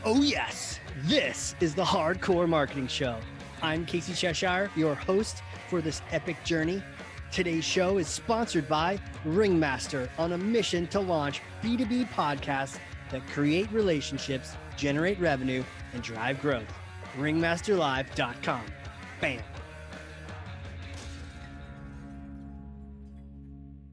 Oh yes, this is the Hardcore Marketing Show. I'm Casey Cheshire, your host for this epic journey. Today's show is sponsored by Ringmaster, on a mission to launch B2B podcasts that create relationships, generate revenue, and drive growth. Ringmasterlive.com. Bam.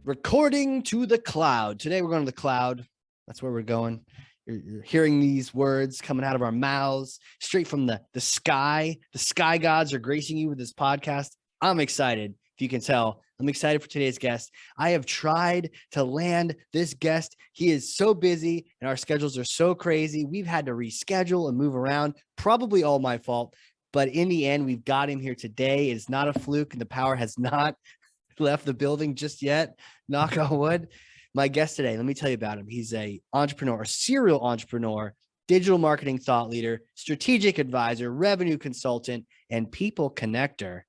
Recording to the cloud. Today we're going to the cloud. That's where we're going. You're hearing these words coming out of our mouths straight from the sky. The sky gods are gracing you with this podcast. I'm excited. If you can tell, I'm excited for today's guest. I have tried to land this guest. He is so busy and our schedules are so crazy. We've had to reschedule and move around. Probably all my fault. But in the end, we've got him here today. It's not a fluke, and the power has not left the building just yet. Knock on wood. My guest today, let me tell you about him. He's a entrepreneur, a serial entrepreneur, digital marketing thought leader, strategic advisor, revenue consultant, and people connector.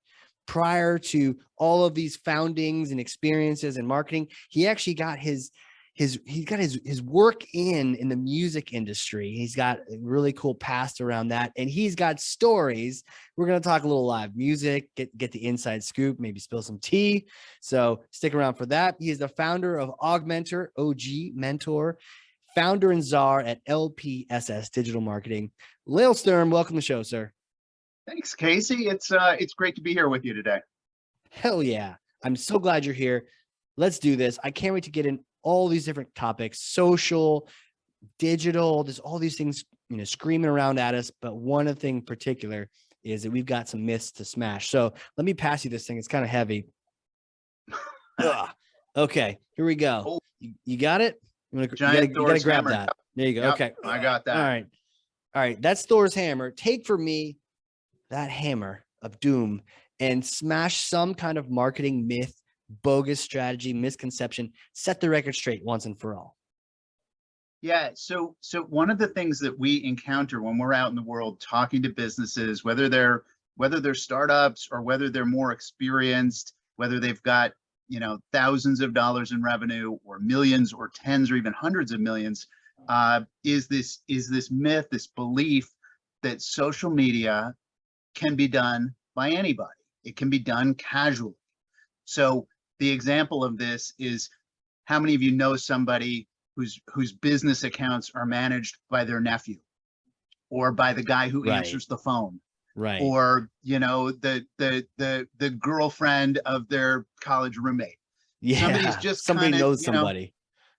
Prior to all of these foundings and experiences in marketing, he actually got his work in the music industry. He's got a really cool past around that, and he's got stories. We're going to talk a little live music, get the inside scoop, maybe spill some tea. So stick around for that. He is the founder of Augmentor, OG Mentor, founder and czar at LPSS Digital Marketing. Lael Sturm, welcome to the show, sir. Thanks, Casey. It's great to be here with you today. Hell yeah. I'm so glad you're here. Let's do this. I can't wait to get in all these different topics, social, digital, there's all these things, screaming around at us. But one of the things in particular is that we've got some myths to smash. So let me pass you this thing. It's kind of heavy. Okay, here we go. Oh. You got it? You gotta grab that. There you go. Yep, okay. I got that. All right. That's Thor's hammer. Take for me that hammer of doom and smash some kind of marketing myth, bogus strategy, misconception. Set the record straight once and for all. Yeah. So one of the things that we encounter when we're out in the world talking to businesses, whether they're startups or whether they're more experienced, whether they've got thousands of dollars in revenue or millions or tens or even hundreds of millions, is this myth, this belief that social media can be done by anybody. It can be done casually. So the example of this is, how many of you know somebody whose business accounts are managed by their nephew or by the guy who answers the phone, right? Or the girlfriend of their college roommate. Yeah, somebody knows somebody.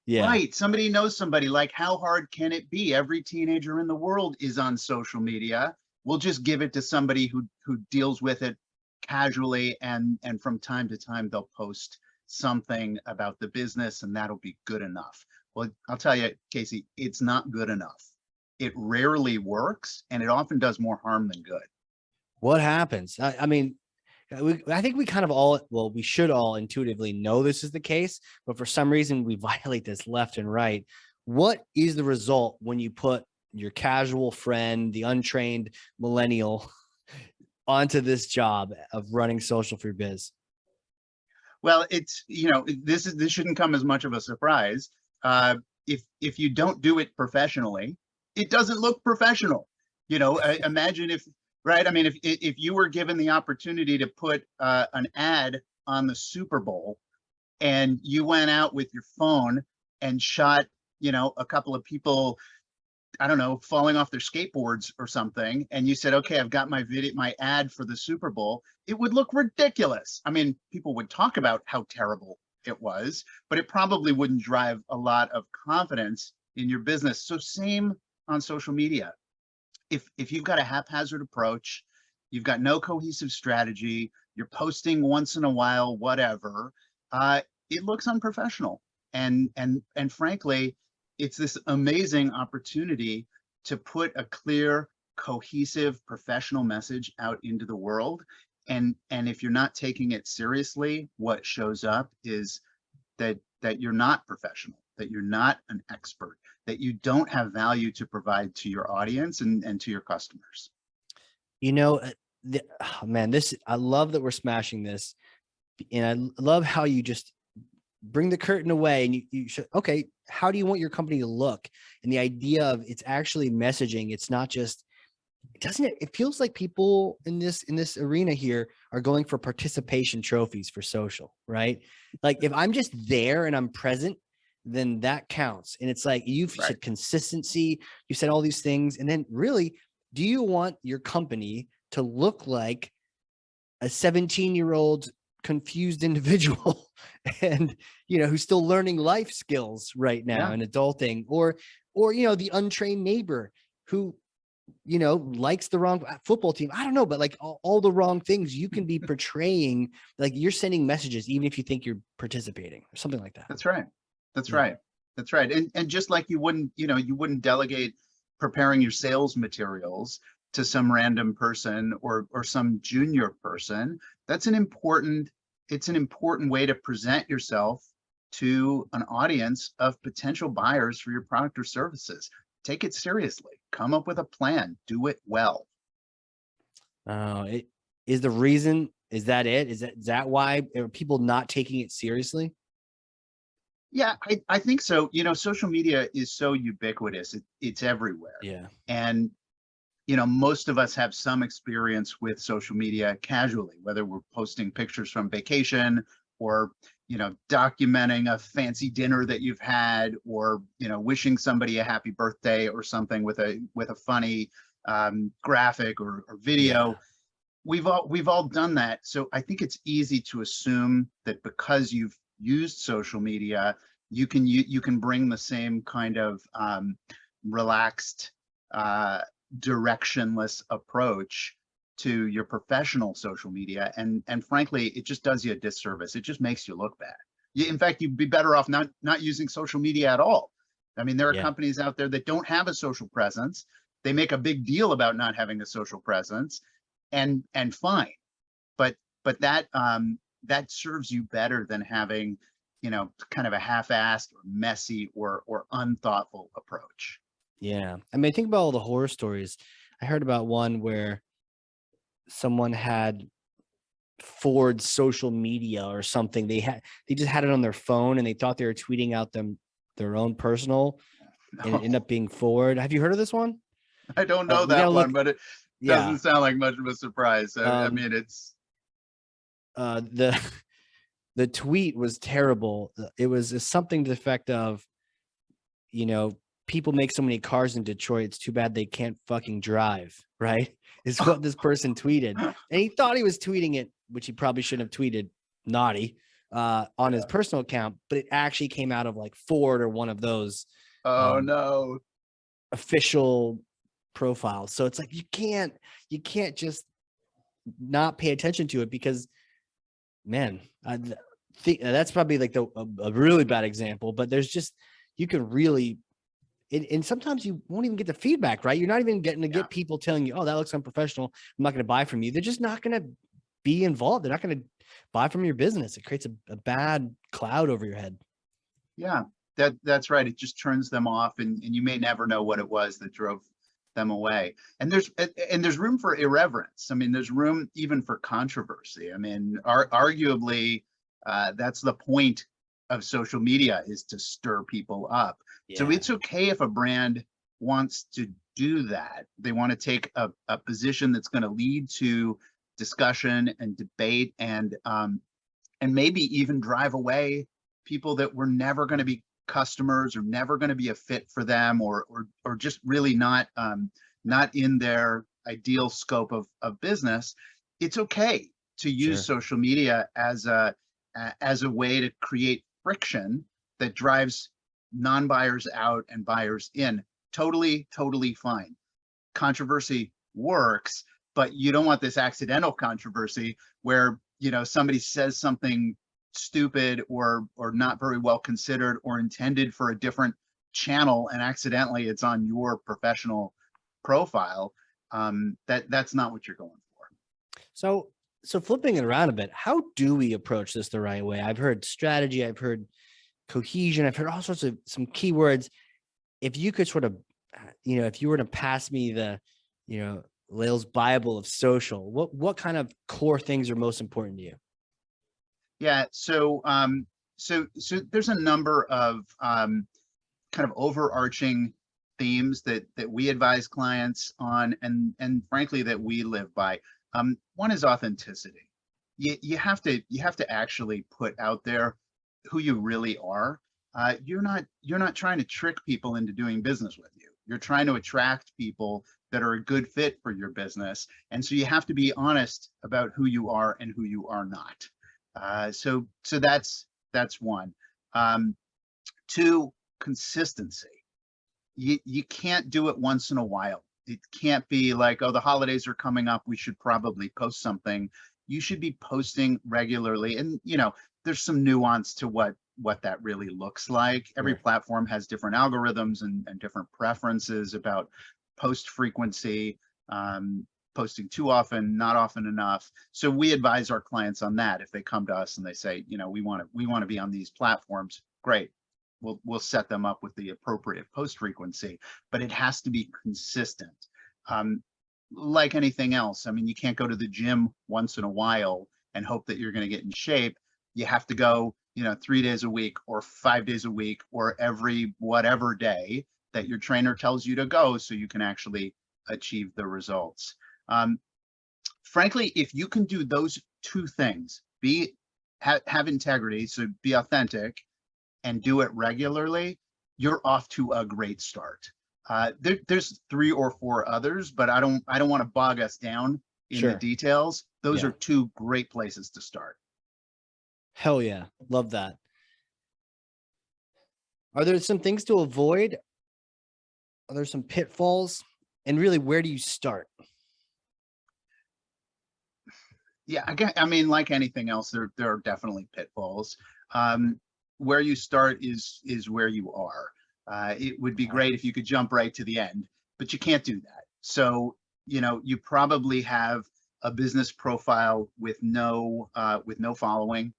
Yeah, right. Somebody knows somebody. Like, how hard can it be? Every teenager in the world is on social media. We'll just give it to somebody who deals with it casually, and from time to time they'll post something about the business, and that'll be good enough. Well, I'll tell you, Casey, it's not good enough. It rarely works, and it often does more harm than good. What happens? I mean, I think we kind of we should all intuitively know this is the case, but for some reason we violate this left and right. What is the result when you put your casual friend, the untrained millennial, onto this job of running social for your biz? Well, it's, this shouldn't come as much of a surprise. If you don't do it professionally, it doesn't look professional. Imagine if you were given the opportunity to put an ad on the Super Bowl, and you went out with your phone and shot, a couple of people, I don't know, falling off their skateboards or something, and you said, okay, I've got my ad for the Super Bowl, it would look ridiculous. I mean, people would talk about how terrible it was, but it probably wouldn't drive a lot of confidence in your business. So same on social media. If you've got a haphazard approach, you've got no cohesive strategy, you're posting once in a while, whatever, it looks unprofessional. And frankly, it's this amazing opportunity to put a clear, cohesive, professional message out into the world. And if you're not taking it seriously, what shows up is that you're not professional, that you're not an expert, that you don't have value to provide to your audience and to your customers. Man, I love that we're smashing this. And I love how you just bring the curtain away and you should, okay, how do you want your company to look? And the idea of it's actually messaging. It's not just, doesn't it? It feels like people in this arena here are going for participation trophies for social, right? Like if I'm just there and I'm present, then that counts. And it's like you've Right. said consistency, you said all these things, and then really, do you want your company to look like a 17-year-old confused individual and who's still learning life skills right now Yeah. and adulting, or the untrained neighbor who likes the wrong football team? I don't know, but like all the wrong things you can be portraying, like you're sending messages even if you think you're participating or something like that. That's right. That's Yeah. right. That's right. And just like you wouldn't delegate preparing your sales materials to some random person or some junior person. It's an important way to present yourself to an audience of potential buyers for your product or services. Take it seriously. Come up with a plan. Do it well. It is the reason. Is that it? Is that why are people not taking it seriously? Yeah, I think so. Social media is so ubiquitous. It's everywhere. Yeah. And most of us have some experience with social media casually, whether we're posting pictures from vacation or, documenting a fancy dinner that you've had, or, wishing somebody a happy birthday or something with a funny graphic or video. Yeah. We've all done that. So I think it's easy to assume that because you've used social media, you can bring the same kind of relaxed, directionless approach to your professional social media, and frankly, it just does you a disservice. It just makes you look bad. In fact, you'd be better off not using social media at all. I mean, there are Yeah. companies out there that don't have a social presence. They make a big deal about not having a social presence, and fine, but that serves you better than having kind of a half-assed or messy or unthoughtful approach. Yeah. I mean, think about all the horror stories. I heard about one where someone had forged social media or something. They just had it on their phone and they thought they were tweeting out their own personal, and it ended up being forward. Have you heard of this one? I don't know You gotta that look. one, but it Yeah. doesn't sound like much of a surprise. I mean, it's The the tweet was terrible. It was something to the effect of, people make so many cars in Detroit. It's too bad they can't fucking drive, right? Is what this person tweeted. And he thought he was tweeting it, which he probably shouldn't have tweeted, naughty, on his personal account, but it actually came out of like Ford or one of those oh no. official profiles. So it's like you can't just not pay attention to it, because man, I think that's probably like a really bad example, but there's just, you can really, and sometimes you won't even get the feedback, right? You're not even getting to get people telling you, oh, that looks unprofessional, I'm not going to buy from you. They're just not going to be involved. They're not going to buy from your business. It creates a bad cloud over your head. Yeah, that's right. It just turns them off, and you may never know what it was that drove them away. And there's room for irreverence. I mean, there's room even for controversy. I mean, arguably, that's the point of social media, is to stir people up. So Yeah. it's okay if a brand wants to do that. They want to take a position that's going to lead to discussion and debate, and maybe even drive away people that were never going to be customers or never going to be a fit for them, or just really not in their ideal scope of business. It's okay to use social media as a way to create friction that drives non-buyers out and buyers in. Totally fine. Controversy works, but you don't want this accidental controversy where somebody says something stupid or not very well considered or intended for a different channel, and accidentally it's on your professional profile. That's not what you're going for. So flipping it around a bit, how do we approach this the right way? I've heard strategy, I've heard cohesion, I've heard all sorts of some keywords. If you could sort of, if you were to pass me the, Lael's Bible of social, what kind of core things are most important to you? Yeah, so So there's a number of kind of overarching themes that we advise clients on, and frankly that we live by. One is authenticity. You have to actually put out there who you really are. You're not trying to trick people into doing business with you. You're trying to attract people that are a good fit for your business, and so you have to be honest about who you are and who you are not. So that's one. Two, consistency. You can't do it once in a while. It can't be like, oh, the holidays are coming up, we should probably post something. You should be posting regularly, and there's some nuance to what that really looks like. Every platform has different algorithms and different preferences about post frequency, posting too often, not often enough. So we advise our clients on that. If they come to us and they say, we want to be on these platforms, great. We'll set them up with the appropriate post frequency, but it has to be consistent. Like anything else, I mean, you can't go to the gym once in a while and hope that you're going to get in shape. You have to go, 3 days a week or 5 days a week or every whatever day that your trainer tells you to go, so you can actually achieve the results. Frankly, if you can do those two things, have integrity, so be authentic, and do it regularly, you're off to a great start. There's 3 or 4 others, but I don't want to bog us down in the details. Those are 2 great places to start. Hell yeah, love that. Are there some things to avoid? Are there some pitfalls? And really, where do you start? Yeah, I mean, like anything else, there are definitely pitfalls. Where you start is where you are. It would be great if you could jump right to the end, but you can't do that. So, you probably have a business profile with no following,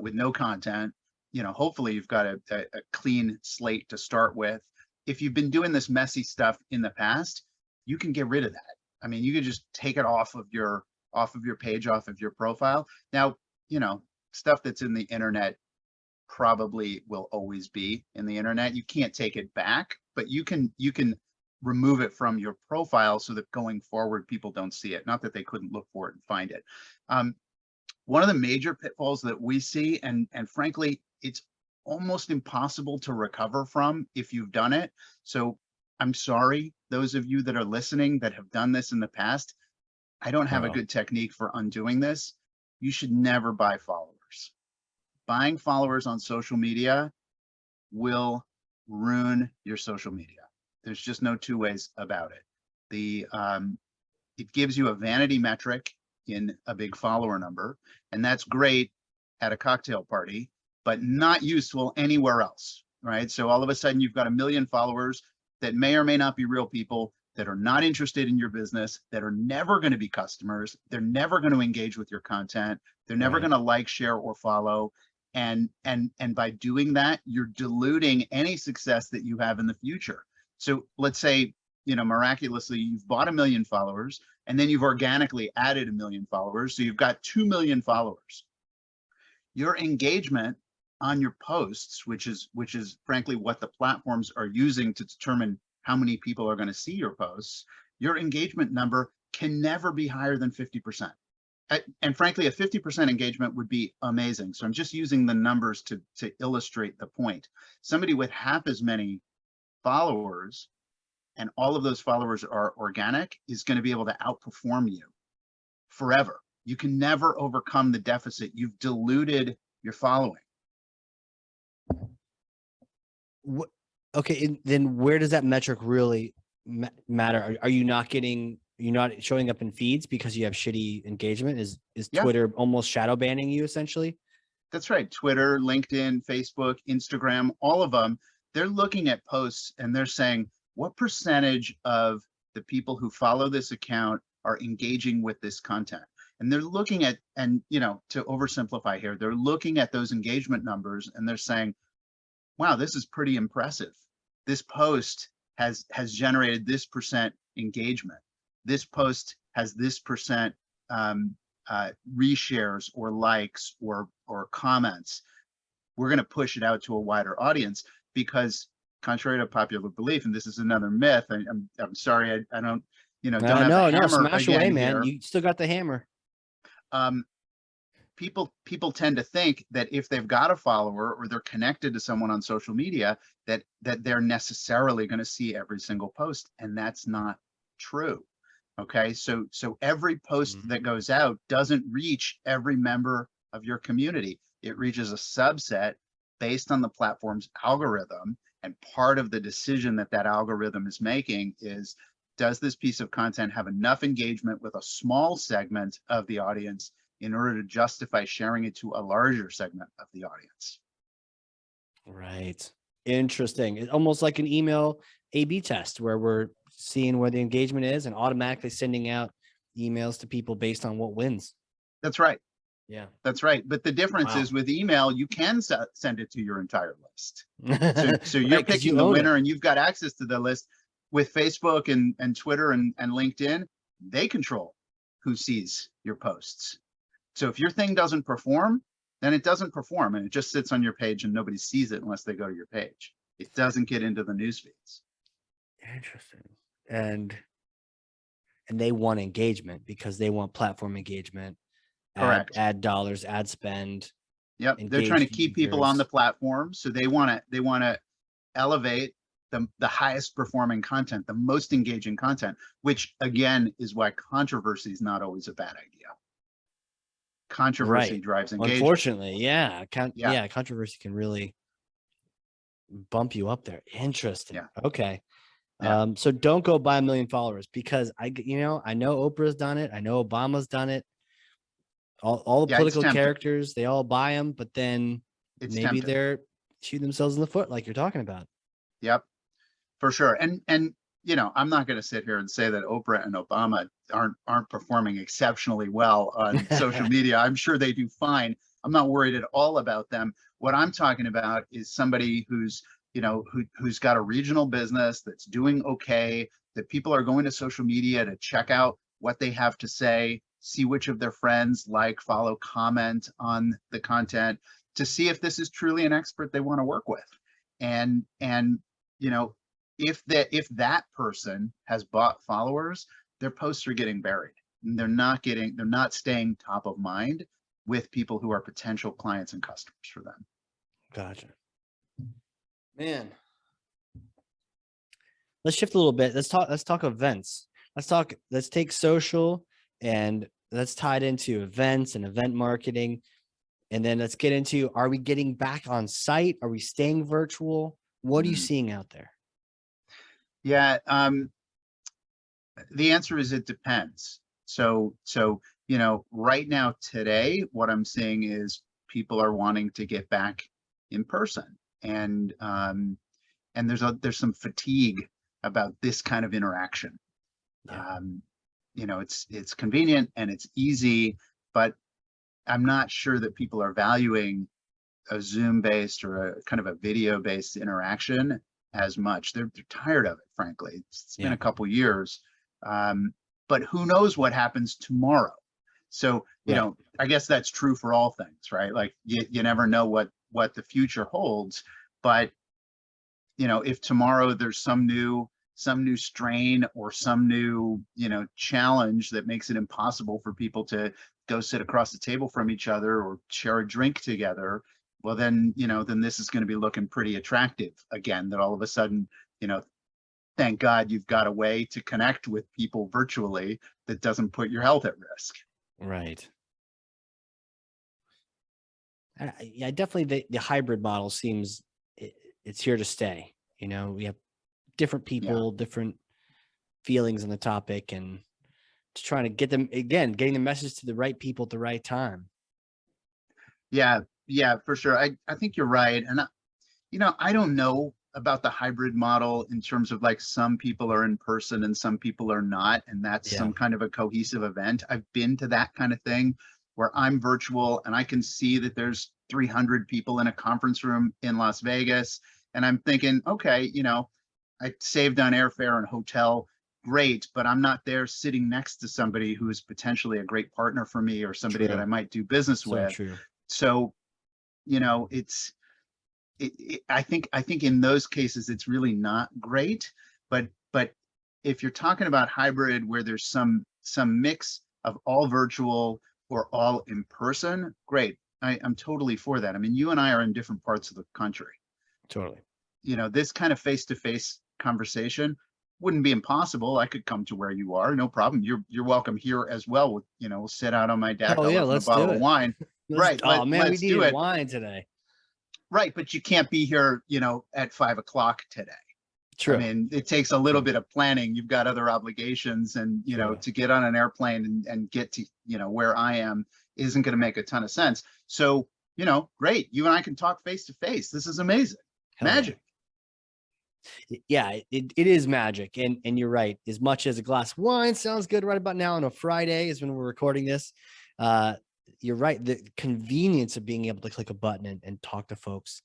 with no content. Hopefully you've got a clean slate to start with. If you've been doing this messy stuff in the past, you can get rid of that. I mean, you can just take it off of your page, off of your profile. Now, stuff that's in the internet probably will always be in the internet. You can't take it back, but you can remove it from your profile so that going forward people don't see it. Not that they couldn't look for it and find it. One of the major pitfalls that we see, and frankly, it's almost impossible to recover from if you've done it. So I'm sorry, those of you that are listening that have done this in the past. I don't have a good technique for undoing this. You should never buy followers. Buying followers on social media will ruin your social media. There's just no 2 ways about it. It gives you a vanity metric in a big follower number, and that's great at a cocktail party, but not useful anywhere else, right? So all of a sudden you've got 1 million followers that may or may not be real people, that are not interested in your business, that are never going to be customers. They're never going to engage with your content. They're never going to like, share, or follow. And by doing that, you're diluting any success that you have in the future. So let's say, miraculously, you've bought 1 million followers, and then you've organically added 1 million followers. So you've got 2 million followers. Your engagement on your posts, which is frankly what the platforms are using to determine how many people are going to see your posts, your engagement number can never be higher than 50%. And frankly, a 50% engagement would be amazing. So I'm just using the numbers to illustrate the point. Somebody with half as many followers, and all of those followers are organic, is going to be able to outperform you forever. You can never overcome the deficit. You've diluted your following. Okay, then where does that metric really matter? Are you not showing up in feeds because you have shitty engagement? Is Twitter almost shadow banning you essentially? That's right. Twitter, LinkedIn, Facebook, Instagram, all of them, they're looking at posts and they're saying, what percentage of the people who follow this account are engaging with this content? And they're looking at, and to oversimplify here, they're looking at those engagement numbers and they're saying, wow, this is pretty impressive. This post has generated this percent engagement. This post has this percent reshares or likes or comments. we're going to push it out to a wider audience, because contrary to popular belief, and this is another myth, I'm sorry, I don't, don't have the no, hammer smash away, again man. here. You still got the hammer. People tend to think that if they've got a follower or they're connected to someone on social media, that they're necessarily going to see every single post, and that's not true. Okay, so every post that goes out doesn't reach every member of your community. It reaches a subset based on the platform's algorithm, and part of the decision that algorithm is making is, does this piece of content have enough engagement with a small segment of the audience in order to justify sharing it to a larger segment of the audience? Right. Interesting. It's almost like an email A/B test where we're seeing where the engagement is and automatically sending out emails to people based on what wins. That's right. Yeah, that's right. But the difference is, with email, you can send it to your entire list. So you're right, picking the winner and you've got access to the list. With Facebook and Twitter and LinkedIn, they control who sees your posts. So if your thing doesn't perform, then it doesn't perform, and it just sits on your page and nobody sees it unless they go to your page. It doesn't get into the news feeds. Interesting. And they want engagement because they want platform engagement. Correct. Ad dollars, ad spend. Yep. They're trying to keep people on the platform, so they want to elevate the highest performing content, the most engaging content, which again is why controversy is not always a bad idea. Controversy drives engagement. Unfortunately, yeah. Controversy can really bump you up there. Interesting. Yeah. Okay. Yeah. So don't go buy 1 million followers, because I know Oprah's done it. I know Obama's done it. All the political characters, they all buy them, but then maybe they're shooting themselves in the foot, like you're talking about. Yep, for sure. And I'm not going to sit here and say that Oprah and Obama aren't performing exceptionally well on social media. I'm sure they do fine. I'm not worried at all about them. What I'm talking about is somebody who's got a regional business that's doing okay, that people are going to social media to check out what they have to say, see which of their friends like, follow, comment on the content, to see if this is truly an expert they want to work with. And if that person has bought followers, their posts are getting buried. And they're not staying top of mind with people who are potential clients and customers for them. Gotcha. Man. Let's shift a little bit. Let's talk events. Let's take social and let's tie it into events and event marketing. And then let's get into, are we getting back on site? Are we staying virtual? What are you seeing out there? Yeah, the answer is it depends. So right now, today, what I'm seeing is people are wanting to get back in person, and there's some fatigue about this kind of interaction. Yeah. It's convenient and it's easy, but I'm not sure that people are valuing a Zoom-based or a kind of a video-based interaction as much. They're tired of it, frankly. It's been a couple years, but who knows what happens tomorrow? So, I guess that's true for all things, right? Like you never know what the future holds, but if tomorrow there's some new strain or some new, challenge that makes it impossible for people to go sit across the table from each other or share a drink together, well, then this is going to be looking pretty attractive again, that all of a sudden, thank God you've got a way to connect with people virtually that doesn't put your health at risk. Right. Yeah, definitely the hybrid model seems it's here to stay. We have different people, different feelings on the topic, and just trying to getting the message to the right people at the right time. Yeah, for sure. I think you're right. And, I don't know about the hybrid model in terms of like some people are in person and some people are not, and that's some kind of a cohesive event. I've been to that kind of thing where I'm virtual and I can see that there's 300 people in a conference room in Las Vegas. And I'm thinking, okay, I saved on airfare and hotel, great, but I'm not there sitting next to somebody who is potentially a great partner for me or somebody that I might do business with. True. So, I think in those cases it's really not great. But if you're talking about hybrid where there's some mix of all virtual or all in person, great. I'm totally for that. I mean, you and I are in different parts of the country. Totally. You know, this kind of face-to-face conversation wouldn't be impossible. I could come to where you are, no problem. You're welcome here as well. You know, we'll sit out on my deck. Oh I'll yeah, open a let's do bottle of it. wine. Right. Oh man, we Let's do needed it. wine today. Right, but you can't be here, you know, at 5 o'clock today. I True. mean, it takes a little bit of planning. You've got other obligations, and you know, True. to get on an airplane and get to, you know, where I am isn't going to make a ton of sense. So, you know, great. You and I can talk face to face. This is amazing. Hell yeah. Magic. Yeah, it is magic. And you're right. As much as a glass of wine sounds good right about now on a Friday is when we're recording this. You're right. The convenience of being able to click a button and talk to folks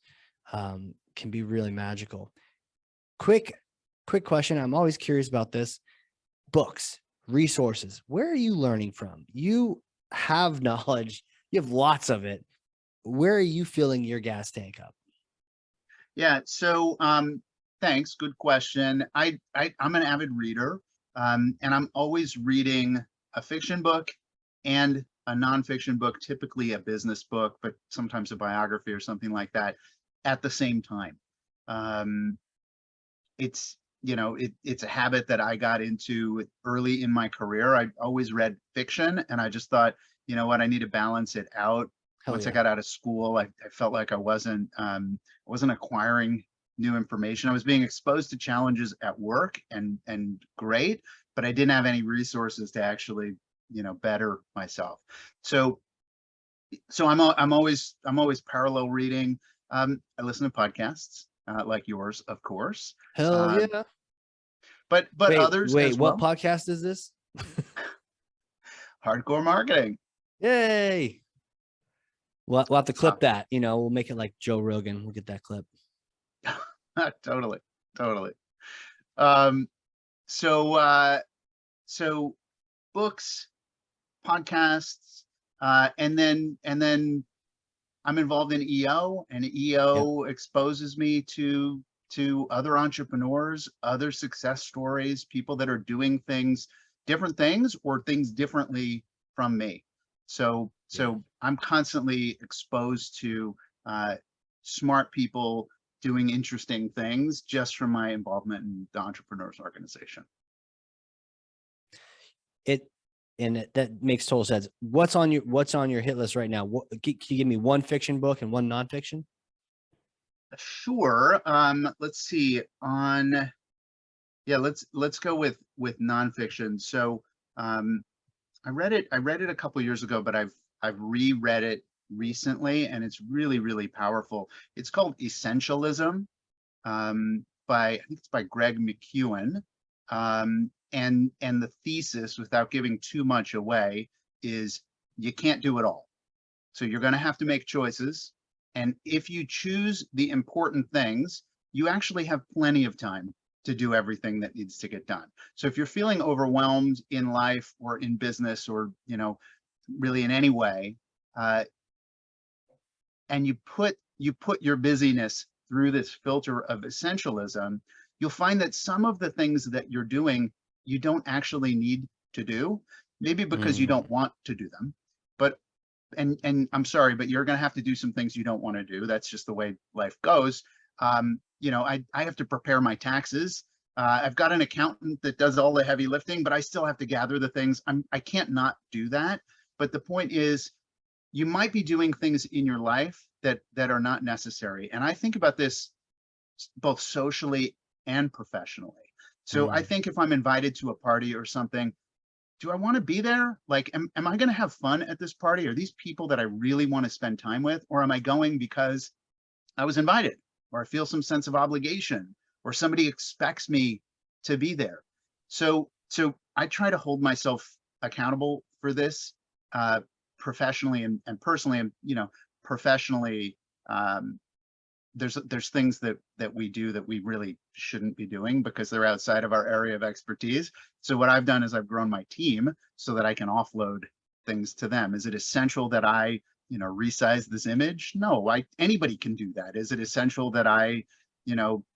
can be really magical. Quick question. I'm always curious about this. Books, resources. Where are you learning from? You have knowledge. You have lots of it. Where are you filling your gas tank up? Yeah. So, thanks. Good question. I'm an avid reader, and I'm always reading a fiction book and a nonfiction book, typically a business book, but sometimes a biography or something like that at the same time. It's, you know, it's a habit that I got into early in my career. I always read fiction, and I just thought, you know what, I need to balance it out. Hell Once yeah. I got out of school, I felt like I wasn't acquiring new information. I was being exposed to challenges at work, and great, but I didn't have any resources to actually, you know, better myself. So I'm always parallel reading. I listen to podcasts like yours, of course, Hell yeah. but others Wait, as what well. podcast is this? Hardcore marketing. Yay. We'll have to clip Uh, that. You know, we'll make it like Joe Rogan. We'll get that clip. Totally. Um, so books, podcasts, and then I'm involved in EO, and EO exposes me to other entrepreneurs, other success stories, people that are doing different things or things differently from me. So I'm constantly exposed to smart people doing interesting things just from my involvement in the Entrepreneurs Organization. That makes total sense. What's on your hit list right now? Can you give me one fiction book and one nonfiction? Sure. Let's see. Let's go with nonfiction. So I read it a couple years ago, but I've reread it recently, and it's really, really powerful. It's called Essentialism, I think it's by Greg McEwen. And the thesis, without giving too much away, is you can't do it all. So you're going to have to make choices. And if you choose the important things, you actually have plenty of time to do everything that needs to get done. So if you're feeling overwhelmed in life or in business, or, you know, really in any way, and you put your busyness through this filter of essentialism, you'll find that some of the things that you're doing, you don't actually need to do, maybe because you don't want to do them. But and I'm sorry, but you're going to have to do some things you don't want to do. That's just the way life goes. You know, I have to prepare my taxes. I've got an accountant that does all the heavy lifting, but I still have to gather the things. I can't not do that. But the point is, you might be doing things in your life that are not necessary. And I think about this both socially and professionally. So I think if I'm invited to a party or something, do I want to be there? Like, am I going to have fun at this party? Are these people that I really want to spend time with? Or am I going because I was invited, or I feel some sense of obligation, or somebody expects me to be there? So I try to hold myself accountable for this, professionally and personally. And, you know, professionally, there's things that we do that we really shouldn't be doing because they're outside of our area of expertise. So what I've done is I've grown my team so that I can offload things to them. Is it essential that I resize this image? No, anybody can do that. Is it essential that I,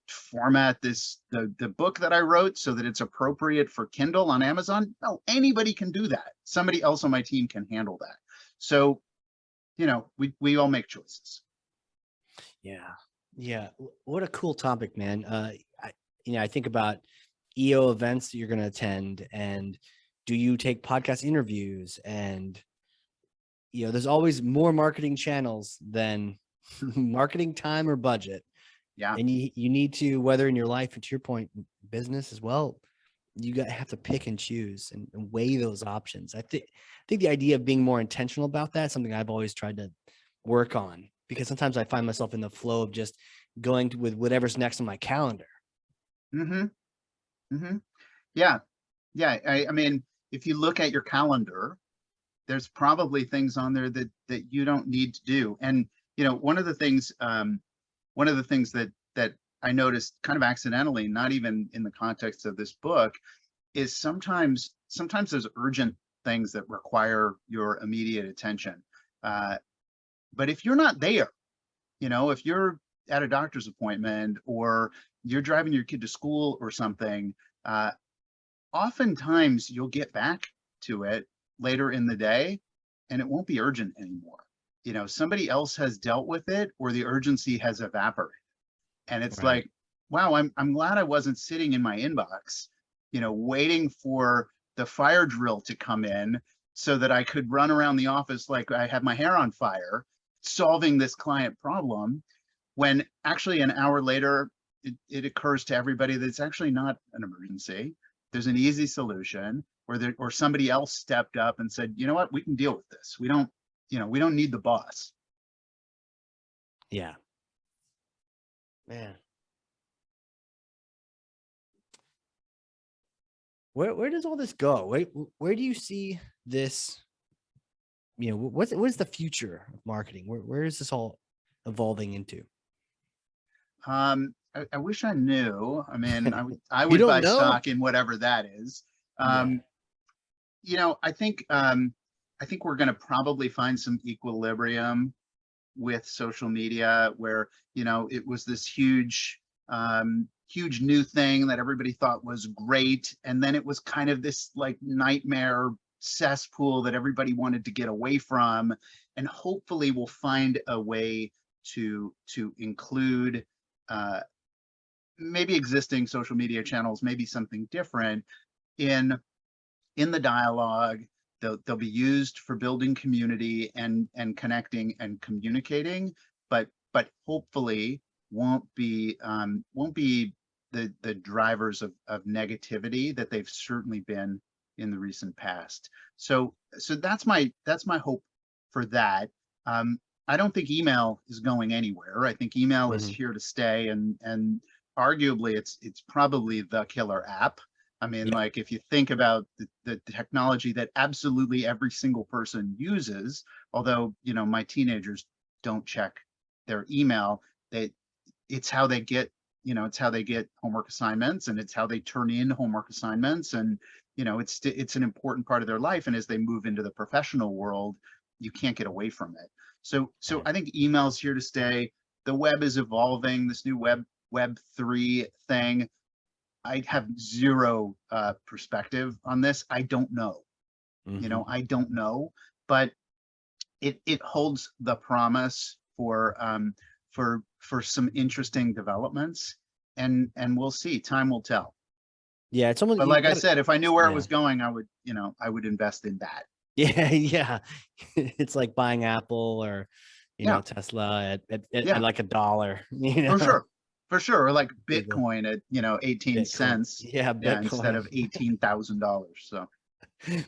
format the book that I wrote so that it's appropriate for Kindle on Amazon? No, anybody can do that. Somebody else on my team can handle that. So, we all make choices. Yeah. What a cool topic, man. I think about EO events that you're going to attend, and do you take podcast interviews? And there's always more marketing channels than marketing time or budget. Yeah. And you need to, whether in your life and to your point, business as well, have to pick and choose and weigh those options. I think the idea of being more intentional about that is something I've always tried to work on, because sometimes I find myself in the flow of just going with whatever's next on my calendar. Mm-hmm. Mm-hmm. Yeah. Yeah. I mean, if you look at your calendar, there's probably things on there that you don't need to do. And, one of the things that I noticed kind of accidentally, not even in the context of this book, is sometimes there's urgent things that require your immediate attention. But if you're not there, if you're at a doctor's appointment or you're driving your kid to school or something, oftentimes you'll get back to it later in the day and it won't be urgent anymore. Somebody else has dealt with it, or the urgency has evaporated. And it's Right. like, wow, I'm glad I wasn't sitting in my inbox, waiting for the fire drill to come in so that I could run around the office like I had my hair on fire, solving this client problem, when actually an hour later, it occurs to everybody that it's actually not an emergency. There's an easy solution, or somebody else stepped up and said, you know what, we can deal with this. We don't need the boss. Yeah. Man. Where does all this go? Where do you see this? What is the future of marketing? Where is this all evolving into? I wish I knew. I mean, I You would don't buy know? stock in whatever that is. Yeah. I think we're going to probably find some equilibrium with social media, where it was this huge new thing that everybody thought was great, and then it was kind of this like nightmare cesspool that everybody wanted to get away from. And hopefully we'll find a way to include maybe existing social media channels, maybe something different in the dialogue. They'll be used for building community and connecting and communicating, but hopefully won't be the drivers of negativity that they've certainly been in the recent past. So that's my hope for that. I don't think email is going anywhere. I think email is here to stay, and arguably it's probably the killer app. I mean, Yeah. like, if you think about the technology that absolutely every single person uses, although, my teenagers don't check their email, it's how they get, homework assignments, and it's how they turn in homework assignments. And, it's an important part of their life. And as they move into the professional world, you can't get away from it. So I think email's here to stay. The web is evolving, this new web 3 thing. I have zero perspective on this. I don't know. I don't know, but it holds the promise for some interesting developments, and we'll see. Time will tell. Yeah. It's almost, But like I said, if I knew where it was yeah. going, I would invest in that. Yeah. Yeah. It's like buying Apple or, Yeah, Tesla at yeah, like $1, for sure. For sure. Or like Big one. Bitcoin at, 18 Bitcoin. cents. Yeah. Yeah, instead of Bitcoin. $18,000. So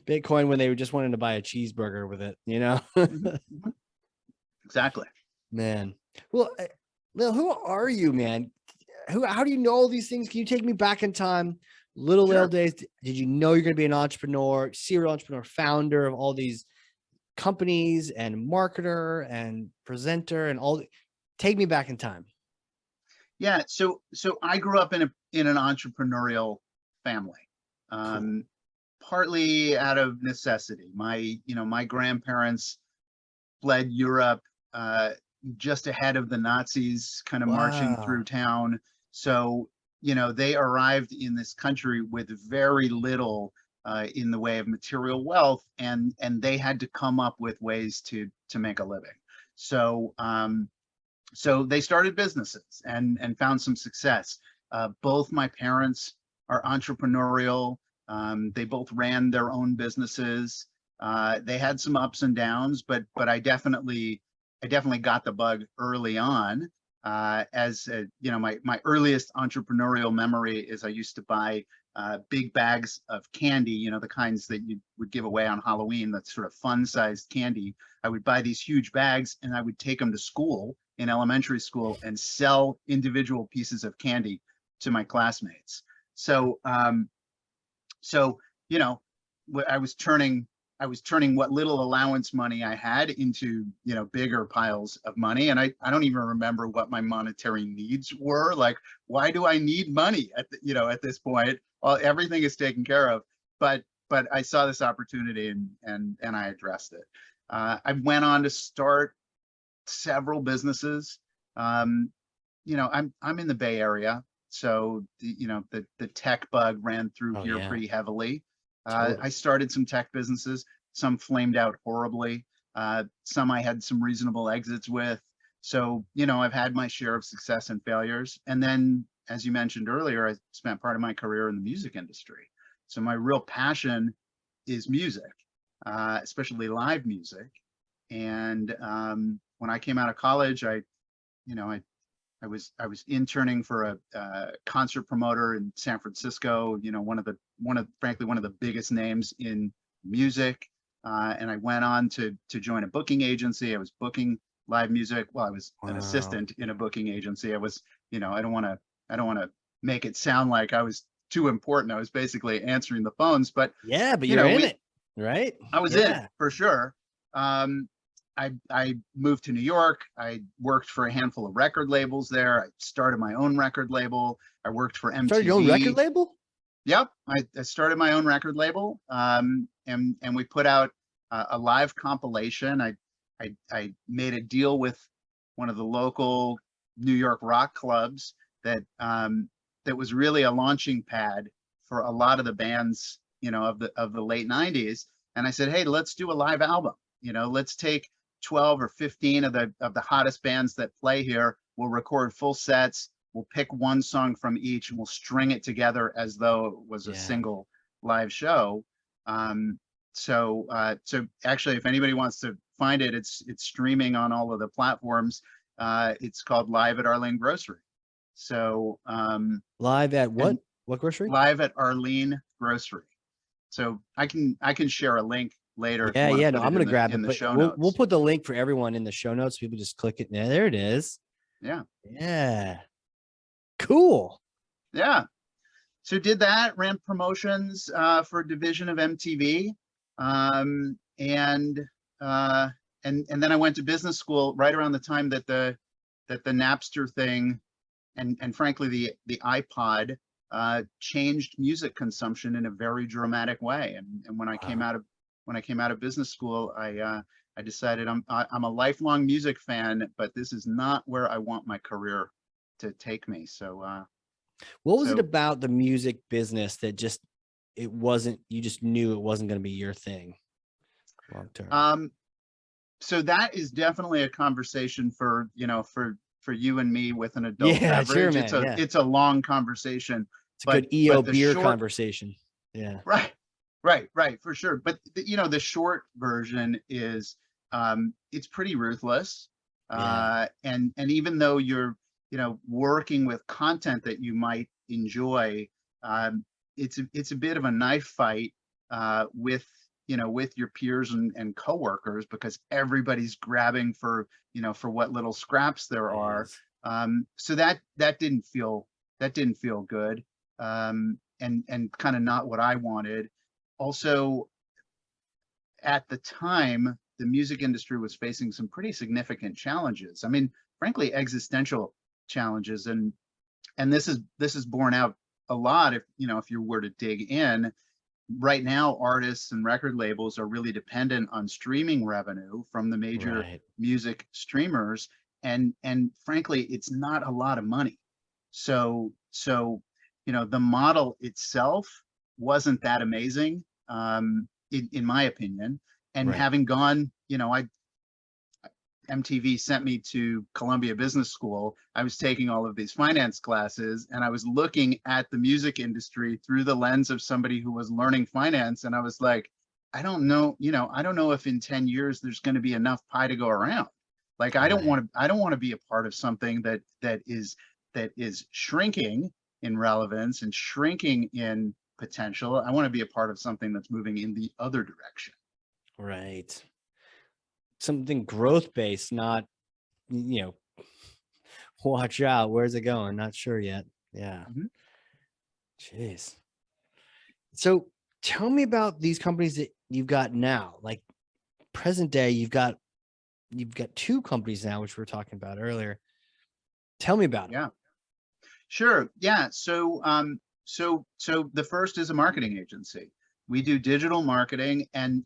Bitcoin when they were just wanting to buy a cheeseburger with it, mhm, mhm. Exactly. Man. Well, Lil, who are you, man? How do you know all these things? Can you take me back in time? Little Lael Sure. days. Did you know you're going to be an entrepreneur, serial entrepreneur, founder of all these companies, and marketer and presenter and all? Take me back in time. Yeah, so I grew up in an entrepreneurial family, Cool. partly out of necessity. My grandparents fled Europe just ahead of the Nazis kind of marching through Wow. town. So, they arrived in this country with very little in the way of material wealth, and they had to come up with ways to make a living. So, so they started businesses and found some success. Both my parents are entrepreneurial. They both ran their own businesses. They had some ups and downs, but I definitely got the bug early on. My earliest entrepreneurial memory is I used to buy big bags of candy, the kinds that you would give away on Halloween, that sort of fun-sized candy. I would buy these huge bags and I would take them to school in elementary school and sell individual pieces of candy to my classmates. So, so I was turning what little allowance money I had into bigger piles of money, and I don't even remember what my monetary needs were. Like, why do I need money at this point? Well, everything is taken care of, but I saw this opportunity and I addressed it. I went on to start several businesses. I'm in the Bay Area, so the tech bug ran through here pretty heavily. Totally. I started some tech businesses. Some flamed out horribly. Some I had some reasonable exits with. So, I've had my share of success and failures. And then, as you mentioned earlier, I spent part of my career in the music industry. So my real passion is music, especially live music. And when I came out of college, I was interning for a concert promoter in San Francisco, frankly one of the biggest names in music. And I went on to join a booking agency. I was booking live music. Well, I was an assistant in a booking agency. I was, I don't want to make it sound like I was too important. I was basically answering the phones, but but you're in it, right? I was in it for sure. I moved to New York. I worked for a handful of record labels there. I started my own record label. I worked for MTV. Started your own record label? Yep, I started my own record label, and we put out a live compilation. I made a deal with one of the local New York rock clubs that was really a launching pad for a lot of the bands, of the late '90s. And I said, hey, let's do a live album. Let's take 12 or 15 of the hottest bands that play here. We'll record full sets. We'll pick one song from each and we'll string it together as though it was a single live show. So actually, if anybody wants to find it, it's streaming on all of the platforms. It's called Live at Arlene Grocery. So live at what grocery? Live at Arlene Grocery. So I can share a link later. Yeah. No, I'm gonna grab it. The But show notes. We'll put the link for everyone in the show notes. People just click it. Yeah, there it is. Yeah. Cool. Yeah. So did that, ran promotions for a division of MTV. And then I went to business school right around the time that the Napster thing and frankly the iPod changed music consumption in a very dramatic way. And when I came out of business school, I decided I'm a lifelong music fan, but this is not where I want my career to take me. So what was it about the music business that you just knew it wasn't going to be your thing long term? So that is definitely a conversation for you and me with an adult beverage. Sure, man. It's a long conversation. It's a good EO beer conversation. Yeah. Right, for sure. But the short version is it's pretty ruthless. And even though you're working with content that you might enjoy, it's a bit of a knife fight with your peers and coworkers, because everybody's grabbing for what little scraps there are. So that didn't feel good, and kind of not what I wanted. Also, at the time, the music industry was facing some pretty significant challenges. I mean, frankly, existential challenges, and this is borne out a lot if you were to dig in. right now, artists and record labels are really dependent on streaming revenue from the major Right. music streamers, and frankly, it's not a lot of money. So the model itself wasn't that amazing, in my opinion. And Right. having gone, MTV sent me to Columbia Business School. I was taking all of these finance classes, and I was looking at the music industry through the lens of somebody who was learning finance. And I was like, I don't know, I don't know if in 10 years there's going to be enough pie to go around. Like, Right. I don't want to be a part of something that is shrinking in relevance and shrinking in potential. I want to be a part of something that's moving in the other direction. Right. Something growth based, not, you know, watch out. Where's it going? Not sure yet. Yeah. Mhm. Jeez. So tell me about these companies that you've got now. Like present day, you've got two companies now, which we were talking about earlier. Tell me about them. Yeah. Sure. Yeah. So the first is a marketing agency. We do digital marketing, and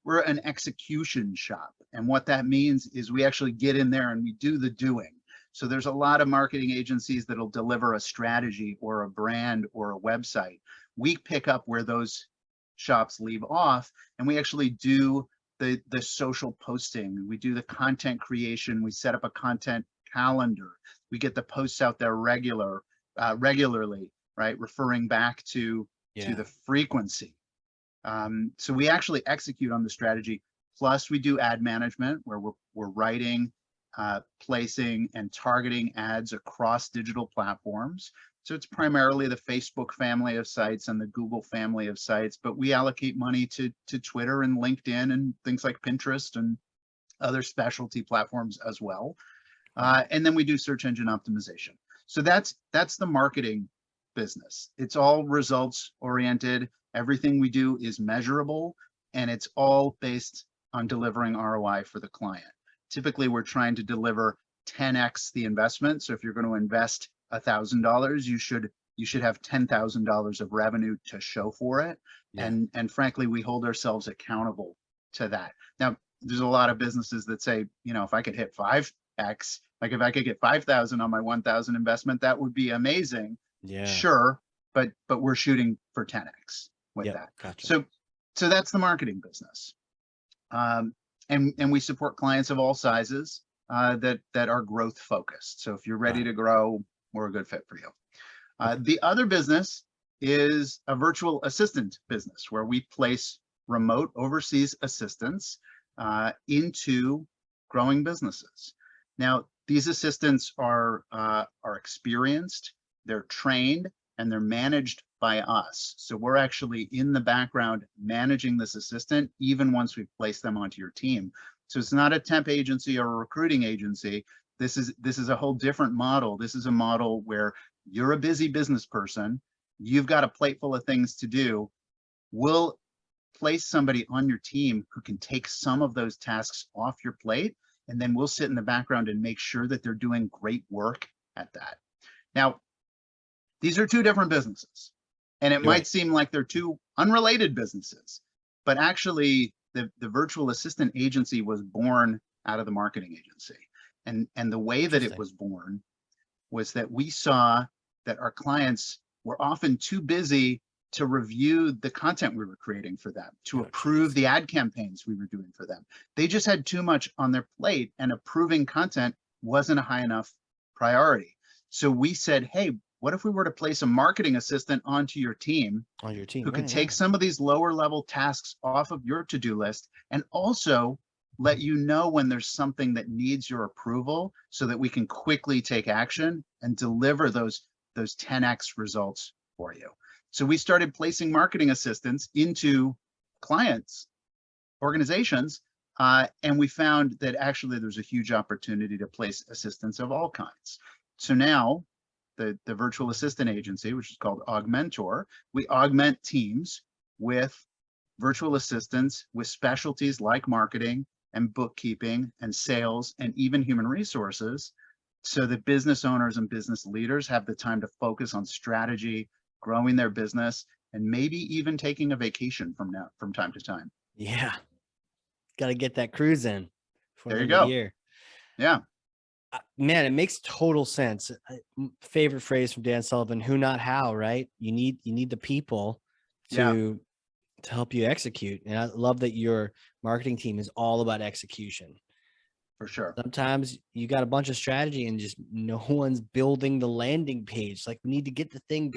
we're an execution shop. And what that means is we actually get in there and we do the doing. So there's a lot of marketing agencies that'll deliver a strategy or a brand or a website. We pick up where those shops leave off, and we actually do the social posting. We do the content creation. We set up a content calendar. We get the posts out there regularly, right? Referring back to Yeah. the frequency. So we actually execute on the strategy. Plus, we do ad management, where we're writing, placing, and targeting ads across digital platforms. So it's primarily the Facebook family of sites and the Google family of sites, but we allocate money to Twitter and LinkedIn and things like Pinterest and other specialty platforms as well. And then we do search engine optimization. So that's the marketing business. It's all results oriented. Everything we do is measurable, and it's all based on delivering ROI for the client. Typically, we're trying to deliver 10x the investment. So if you're going to invest $1,000, you should have $10,000 of revenue to show for it. Yeah. And frankly, we hold ourselves accountable to that. Now, there's a lot of businesses that say, if I could hit 5x, like if I could get 5,000 on my 1,000 investment, that would be amazing. Yeah. Sure, but we're shooting for 10x with Yep. that. Gotcha. So that's the marketing business. And we support clients of all sizes, that are growth focused. So if you're ready to grow, we're a good fit for you. The other business is a virtual assistant business, where we place remote overseas assistants into growing businesses. Now, these assistants are experienced, they're trained, and they're managed by us. So we're actually in the background managing this assistant, even once we've placed them onto your team. So it's not a temp agency or a recruiting agency. This is a whole different model. This is a model where you're a busy business person, you've got a plate full of things to do. We'll place somebody on your team who can take some of those tasks off your plate, and then we'll sit in the background and make sure that they're doing great work at that. Now, these are two different businesses, and it might seem like they're two unrelated businesses, but actually the virtual assistant agency was born out of the marketing agency. And the way that it was born was that we saw that our clients were often too busy to review the content we were creating for them, to approve the ad campaigns we were doing for them. They just had too much on their plate, and approving content wasn't a high enough priority. So we said, hey, what if we were to place a marketing assistant onto your team, who could take some of these lower level tasks off of your to-do list, and also let you know when there's something that needs your approval, so that we can quickly take action and deliver those 10x results for you. So we started placing marketing assistants into clients, organizations, and we found that actually there's a huge opportunity to place assistants of all kinds. So now the virtual assistant agency, which is called Augmentor, we augment teams with virtual assistants with specialties like marketing and bookkeeping and sales and even human resources, so that business owners and business leaders have the time to focus on strategy, growing their business, and maybe even taking a vacation from time to time. Yeah. Got to get that cruise in before There the you end of the go. year. Yeah. Man, it makes total sense. Favorite phrase from Dan Sullivan, who not how, right? You need the people Yeah, to help you execute. And I love that your marketing team is all about execution. for sure. Sometimes you got a bunch of strategy and just no one's building the landing page. Like, we need to get the thing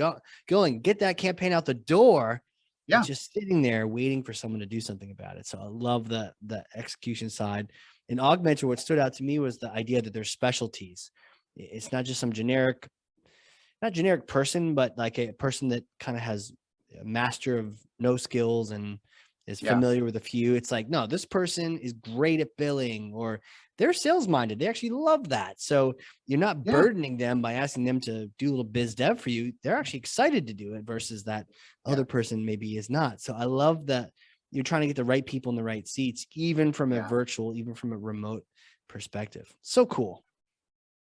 going, get that campaign out the door. Yeah. It's just sitting there waiting for someone to do something about it. So I love the execution side. And Augmented, what stood out to me was the idea that there's specialties. It's not just some not generic person, but like a person that kind of has a master of no skills and is Yeah. familiar with a few. It's like, no, this person is great at billing, or they're sales minded. They actually love that. So you're not Yeah. burdening them by asking them to do a little biz dev for you. They're actually excited to do it versus that other person maybe is not. So I love that you're trying to get the right people in the right seats, even from a Yeah. virtual, even from a remote perspective. So cool.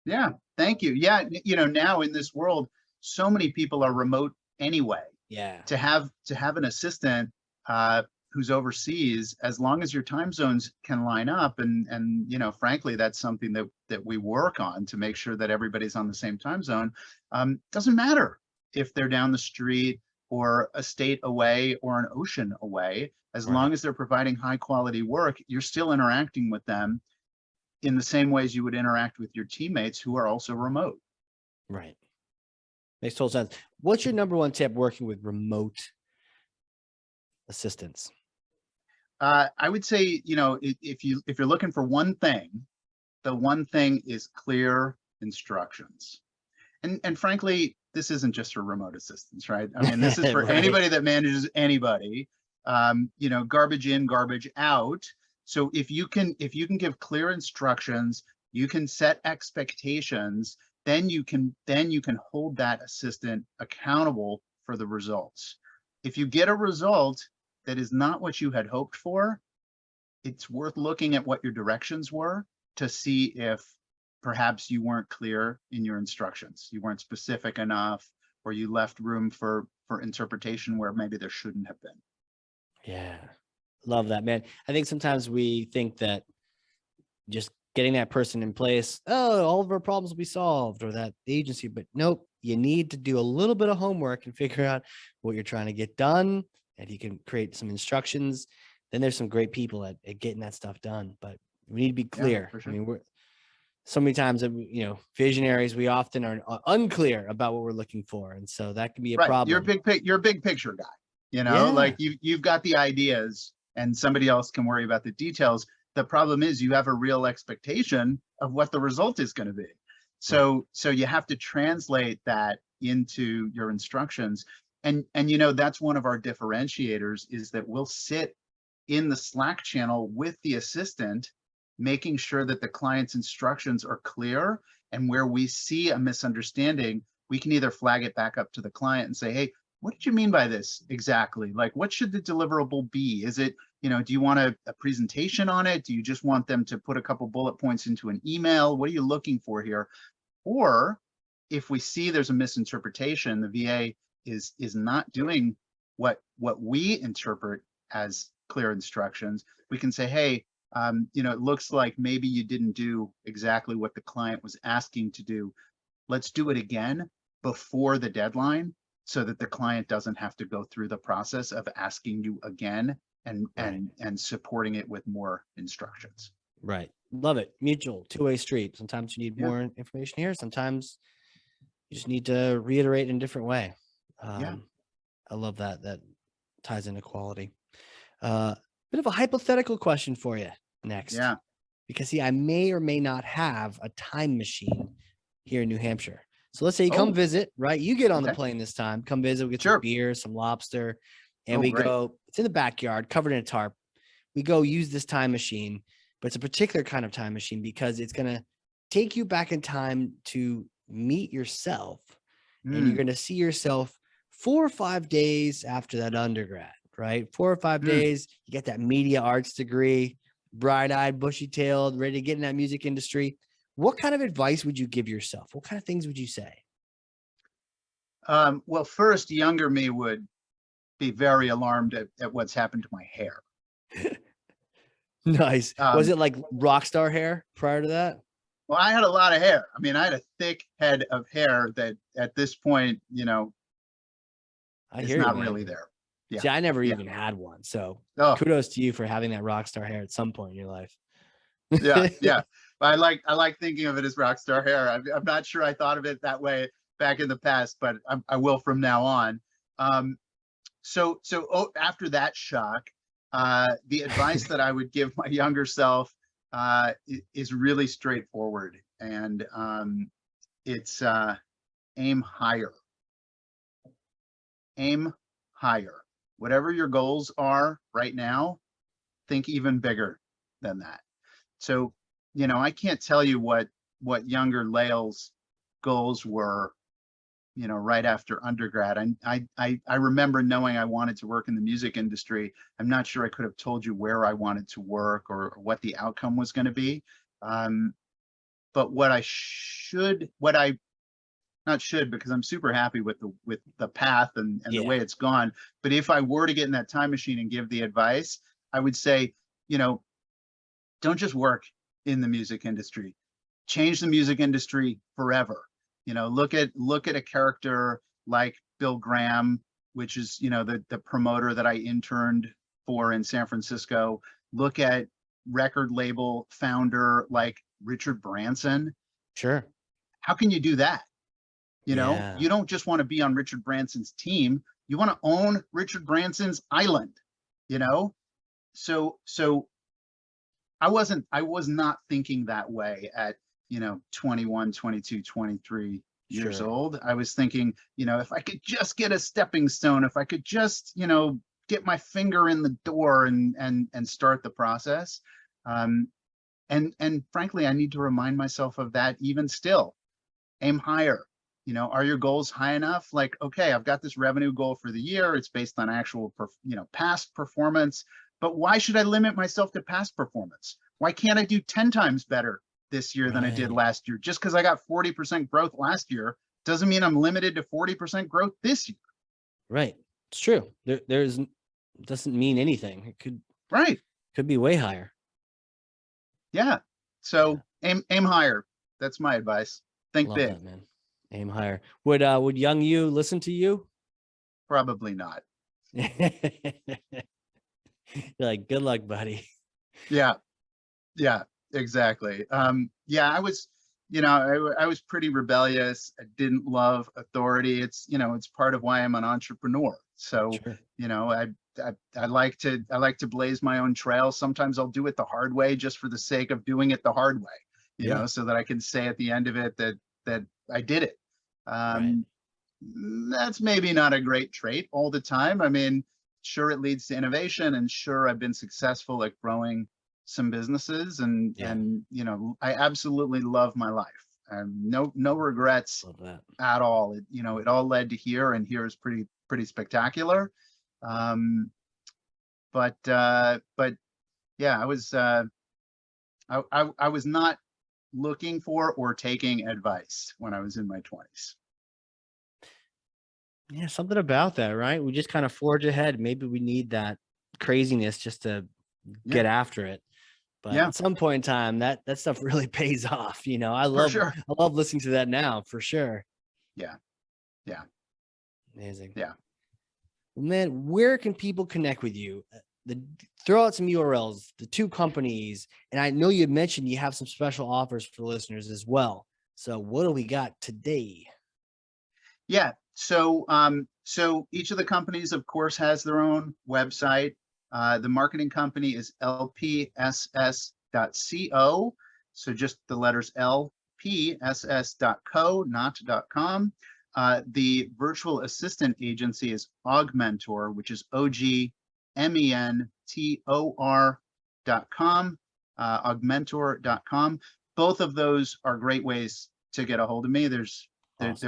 Yeah. Thank you. Yeah. Now in this world, so many people are remote anyway. Yeah. To have an assistant who's overseas, as long as your time zones can line up, and frankly, that's something that we work on to make sure that everybody's on the same time zone. Doesn't matter if they're down the street or a state away or an ocean away, as long as they're providing high quality work, you're still interacting with them in the same ways you would interact with your teammates who are also remote. Right. Makes total sense. What's your number one tip working with remote assistants? I would say, if you're looking for one thing, the one thing is clear instructions. And frankly, this isn't just for remote assistants, right? I mean, this is for Right. anybody that manages anybody. Garbage in, garbage out. So if you can give clear instructions, you can set expectations, then you can hold that assistant accountable for the results. If you get a result that is not what you had hoped for, it's worth looking at what your directions were to see if perhaps you weren't clear in your instructions. You weren't specific enough, or you left room for interpretation where maybe there shouldn't have been. Yeah. Love that, man. I think sometimes we think that just getting that person in place, oh, all of our problems will be solved, or that agency, but nope, you need to do a little bit of homework and figure out what you're trying to get done. And you can create some instructions. Then there's some great people at getting that stuff done, but we need to be clear. For sure. I mean, we're so many times, visionaries, we often are unclear about what we're looking for. And so that can be a problem. You're a big picture guy, Yeah. like you've got the ideas and somebody else can worry about the details. The problem is you have a real expectation of what the result is going to be. So you have to translate that into your instructions. And that's one of our differentiators, is that we'll sit in the Slack channel with the assistant, making sure that the client's instructions are clear. And where we see a misunderstanding, we can either flag it back up to the client and say, hey, what did you mean by this exactly? Like, what should the deliverable be? Is it, do you want a presentation on it? Do you just want them to put a couple bullet points into an email? What are you looking for here? Or if we see there's a misinterpretation, the VA is not doing what we interpret as clear instructions, we can say, hey, it looks like maybe you didn't do exactly what the client was asking to do. Let's do it again before the deadline, so that the client doesn't have to go through the process of asking you again and supporting it with more instructions. Right. Love it. Mutual, two-way street. Sometimes you need more information here. Sometimes you just need to reiterate in a different way. I love that. That ties into quality. Bit of a hypothetical question for you next. Yeah. Because see, I may or may not have a time machine here in New Hampshire. So let's say you come visit, right? You get on the plane this time, come visit, we get some beer, some lobster, and we go, it's in the backyard, covered in a tarp. We go use this time machine, but it's a particular kind of time machine because it's going to take you back in time to meet yourself. And you're going to see yourself 4 or 5 days after that undergrad, right? 4 or 5 days, you get that media arts degree, bright-eyed, bushy-tailed, ready to get in that music industry. What kind of advice would you give yourself? What kind of things would you say? Well, first, younger me would be very alarmed at what's happened to my hair. Nice. Was it like rock star hair prior to that? Well, I had a lot of hair. I mean, I had a thick head of hair that at this point, I is hear you, not man. really there. Yeah. See, I never Yeah. even had one. So Oh, kudos to you for having that rock star hair at some point in your life. yeah, yeah. But I like thinking of it as rock star hair. I'm not sure I thought of it that way back in the past, but I will from now on. So after that shock, the advice that I would give my younger self is really straightforward, and it's aim higher. Aim higher. Whatever your goals are right now, think even bigger than that. So, I can't tell you what younger Lael's goals were, right after undergrad. I remember knowing I wanted to work in the music industry. I'm not sure I could have told you where I wanted to work or what the outcome was going to be. But not should, because I'm super happy with the path and the way it's gone. But if I were to get in that time machine and give the advice, I would say, don't just work in the music industry, change the music industry forever. Look at a character like Bill Graham, which is, the promoter that I interned for in San Francisco. Look at record label founder like Richard Branson. Sure. How can you do that? You Yeah. don't just want to be on Richard Branson's team. You want to own Richard Branson's island, So I was not thinking that way at, 21, 22, 23 years Sure. old. I was thinking, if I could just get a stepping stone, if I could just, get my finger in the door and start the process. And frankly, I need to remind myself of that even still. Aim higher. Are your goals high enough? Like, okay, I've got this revenue goal for the year. It's based on actual, past performance. But why should I limit myself to past performance? Why can't I do 10 times better this year than I did last year? Just because I got 40% growth last year doesn't mean I'm limited to 40% growth this year. Right. It's true. There's doesn't mean anything. It could be way higher. Yeah. So aim higher. That's my advice. Think Love big. that, man. Aim higher. Would young you listen to you? Probably not. You're like, good luck, buddy. Yeah, exactly. I was, I was pretty rebellious. I didn't love authority. It's part of why I'm an entrepreneur. So, Sure. I like to blaze my own trail. Sometimes I'll do it the hard way just for the sake of doing it the hard way, so that I can say at the end of it that I did it. Right. That's maybe not a great trait all the time. I mean, sure, it leads to innovation, and sure, I've been successful at growing some businesses, and I absolutely love my life. No regrets Love that. at all. It all led to here, and here is pretty spectacular. But yeah, I was not looking for or taking advice when I was in my 20s. Yeah, something about that, right? We just kind of forge ahead. Maybe we need that craziness just to get after it. But at some point in time, that stuff really pays off. I love listening to that now, for sure. Yeah. Amazing. Yeah. Well, man, where can people connect with you? Throw out some URLs, the two companies, and I know you mentioned you have some special offers for listeners as well. So what do we got today? Yeah. So each of the companies, of course, has their own website. The marketing company is lpss.co. So just the letters lpss.co, not .com. The virtual assistant agency is Augmentor, which is OGMENTOR.com, Augmentor.com. Both of those are great ways to get a hold of me. There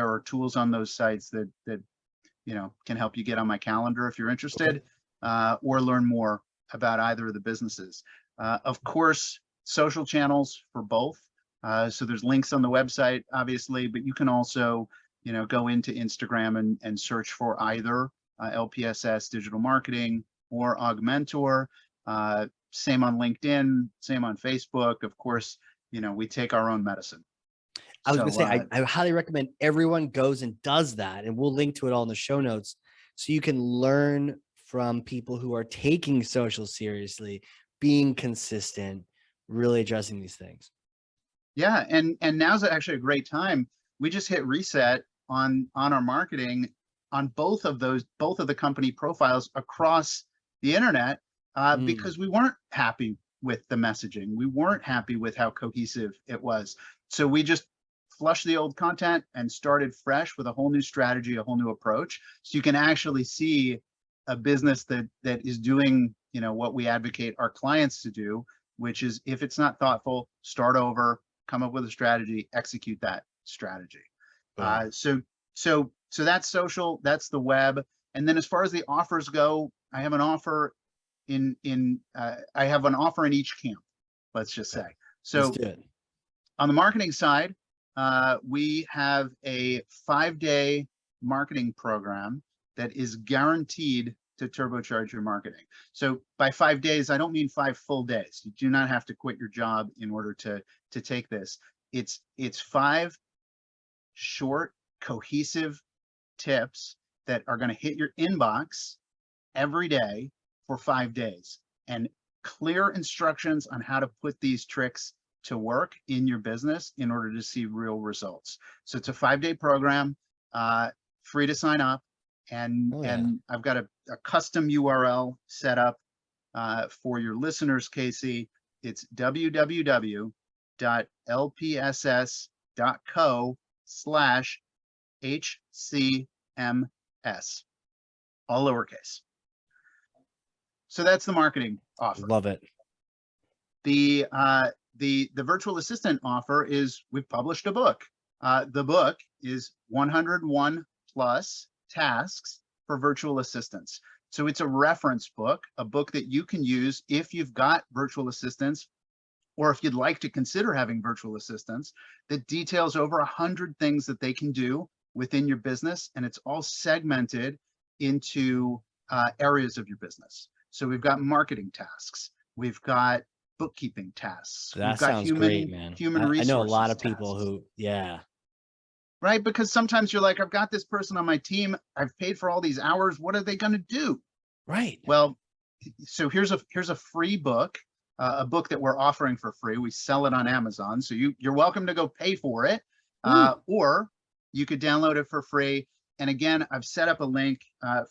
are tools on those sites that can help you get on my calendar if you're interested, or learn more about either of the businesses. Of course, social channels for both. So there's links on the website, obviously, but you can also go into Instagram and search for either. LPSS Digital Marketing or Augmentor. Same on LinkedIn, same on Facebook. Of course, we take our own medicine. I was going to say, I highly recommend everyone goes and does that. And we'll link to it all in the show notes so you can learn from people who are taking social seriously, being consistent, really addressing these things. Yeah. And now's actually a great time. We just hit reset on our marketing on both of the company profiles across the internet because we weren't happy with the messaging. We weren't happy with how cohesive it was. So we just flushed the old content and started fresh with a whole new strategy, a whole new approach. So you can actually see a business that is doing, what we advocate our clients to do, which is, if it's not thoughtful, start over, come up with a strategy, execute that strategy. So that's social, that's the web. And then as far as the offers go, I have an offer in each camp, let's just say. So on the marketing side, we have a 5-day marketing program that is guaranteed to turbocharge your marketing. So by 5 days, I don't mean 5 full days. You do not have to quit your job in order to take this. It's 5 short, cohesive tips that are going to hit your inbox every day for 5 days, and clear instructions on how to put these tricks to work in your business in order to see real results. So it's a 5-day program, free to sign up. And I've got a custom URL set up for your listeners, Casey. It's www.lpss.co/HCMS, all lowercase. So that's the marketing offer. Love it. The virtual assistant offer is, we've published a book. The book is 101 plus tasks for virtual assistants. So it's a reference book, a book that you can use if you've got virtual assistants, or if you'd like to consider having virtual assistants, that details over 100 things that they can do within your business. And it's all segmented into areas of your business. So we've got marketing tasks. We've got bookkeeping tasks. That sounds great, man. Human resources. I know a lot of tasks. people who, Right? Because sometimes you're like, I've got this person on my team, I've paid for all these hours, what are they going to do? Right. Well, so here's a free book, a book that we're offering for free. We sell it on Amazon, so you're welcome to go pay for it, or you could download it for free. And again, I've set up a link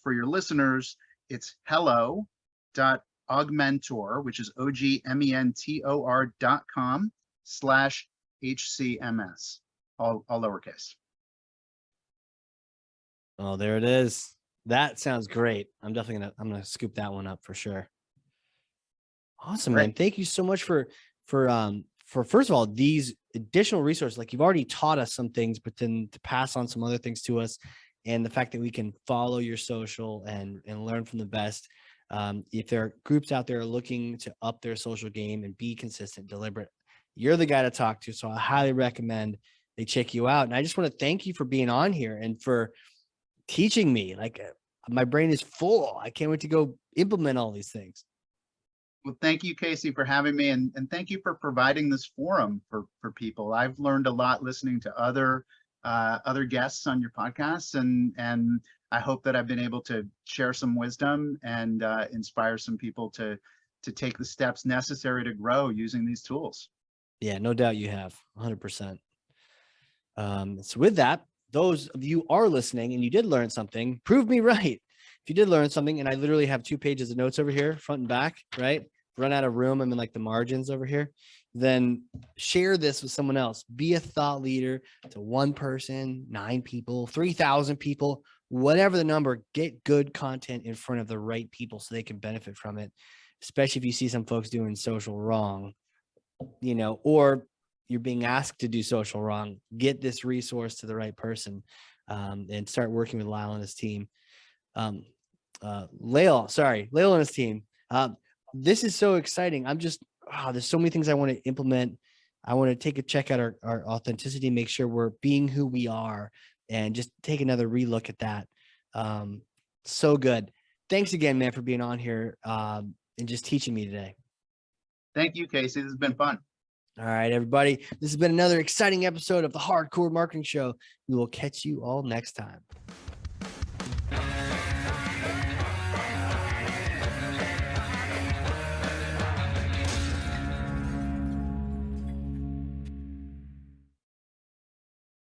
for your listeners. It's hello.augmentor, which is OGMENTOR.com/HCMS, all lowercase. Oh, there it is. That sounds great. I'm definitely gonna scoop that one up for sure. Awesome, man. Thank you so much for first of all, these additional resources. Like, you've already taught us some things, but then to pass on some other things to us, and the fact that we can follow your social and learn from the best. If there are groups out there looking to up their social game and be consistent, deliberate, you're the guy to talk to. So I highly recommend they check you out. And I just want to thank you for being on here and for teaching me. Like, my brain is full. I can't wait to go implement all these things. Well, thank you, Casey, for having me, and thank you for providing this forum for people. I've learned a lot listening to other guests on your podcasts, and I hope that I've been able to share some wisdom and inspire some people to take the steps necessary to grow using these tools. Yeah, no doubt you have 100%. So with that, those of you are listening and you did learn something, prove me right. If you did learn something, and I literally have 2 pages of notes over here, front and back, right? Run out of room. I'm in like the margins over here. Then share this with someone else. Be a thought leader to 1 person, 9 people, 3,000 people, whatever the number. Get good content in front of the right people so they can benefit from it, especially if you see some folks doing social wrong, or you're being asked to do social wrong. Get this resource to the right person, and start working with Lael and his team. Lael and his team. This is so exciting. There's so many things I want to implement. I want to take a check at our authenticity, make sure we're being who we are, and just take another relook at that. So good. Thanks again, man, for being on here and just teaching me today. Thank you, Casey. This has been fun. All right, everybody. This has been another exciting episode of the Hardcore Marketing Show. We will catch you all next time.